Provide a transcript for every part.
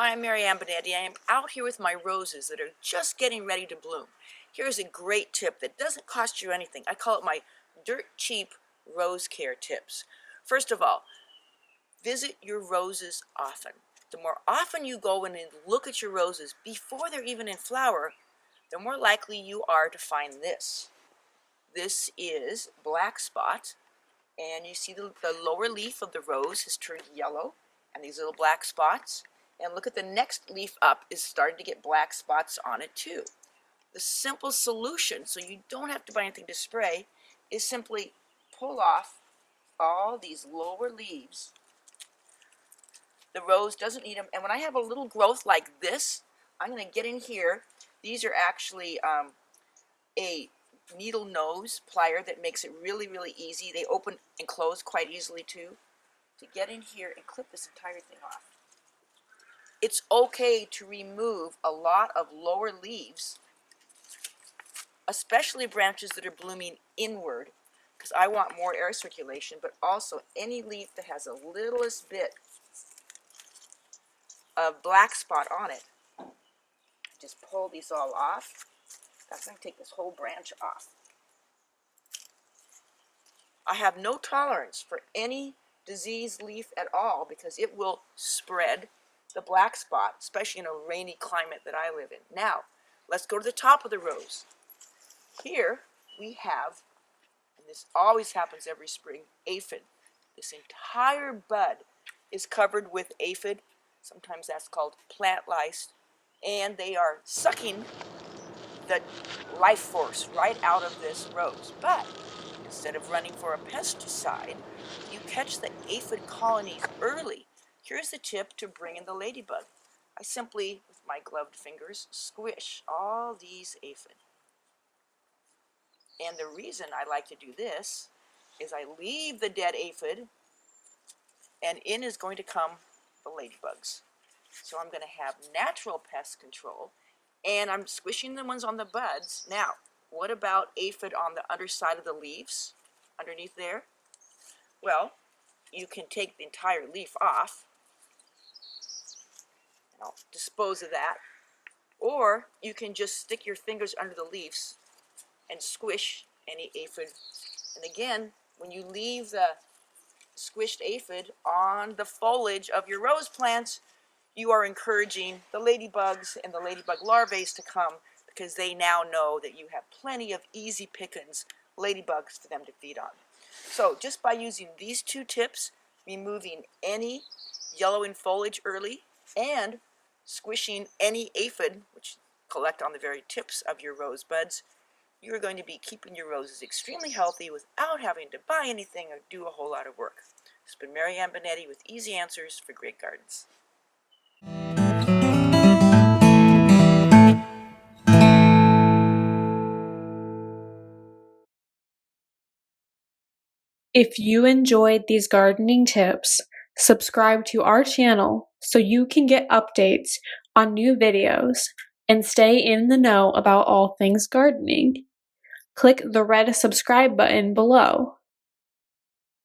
I'm Marianne Binetti. I am out here with my roses that are just getting ready to bloom. Here's a great tip that doesn't cost you anything. I call it my dirt cheap rose care tips. First of all, visit your roses often. The more often you go in and look at your roses before they're even in flower, the more likely you are to find this. This is black spot, and you see the lower leaf of the rose has turned yellow and these little black spots. And look at the next leaf up is starting to get black spots on it too. The simple solution, so you don't have to buy anything to spray, is simply pull off all these lower leaves. The rose doesn't need them. And when I have a little growth like this, I'm going to get in here. These are actually a needle nose plier that makes it really, really easy. They open and close quite easily too. To get in here and clip this entire thing off. It's okay to remove a lot of lower leaves, especially branches that are blooming inward, because I want more air circulation, but also any leaf that has the littlest bit of black spot on it. Just pull these all off. That's going to take this whole branch off. I have no tolerance for any diseased leaf at all because it will spread the black spot, especially in a rainy climate that I live in. Now, let's go to the top of the rose. Here we have, and this always happens every spring, aphid. This entire bud is covered with aphid. Sometimes that's called plant lice, and they are sucking the life force right out of this rose. But instead of running for a pesticide, you catch the aphid colonies early. Here's the tip to bring in the ladybug. I simply, with my gloved fingers, squish all these aphid. And the reason I like to do this is I leave the dead aphid, and in is going to come the ladybugs. So I'm going to have natural pest control, and I'm squishing the ones on the buds. Now, what about aphid on the underside of the leaves, underneath there? Well, you can take the entire leaf off. I'll dispose of that. Or you can just stick your fingers under the leaves and squish any aphid. And again, when you leave the squished aphid on the foliage of your rose plants, you are encouraging the ladybugs and the ladybug larvae to come, because they now know that you have plenty of easy pickings, ladybugs for them to feed on. So just by using these two tips, removing any yellowing foliage early and squishing any aphid, which collect on the very tips of your rose buds, you're going to be keeping your roses extremely healthy without having to buy anything or do a whole lot of work. This has been Marianne Binetti with Easy Answers for Great Gardens. If you enjoyed these gardening tips, subscribe to our channel so you can get updates on new videos and stay in the know about all things gardening. Click the red subscribe button below.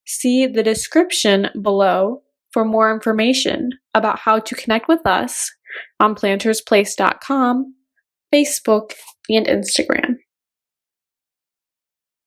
See the description below for more information about how to connect with us on PlantersPlace.com, Facebook, and Instagram.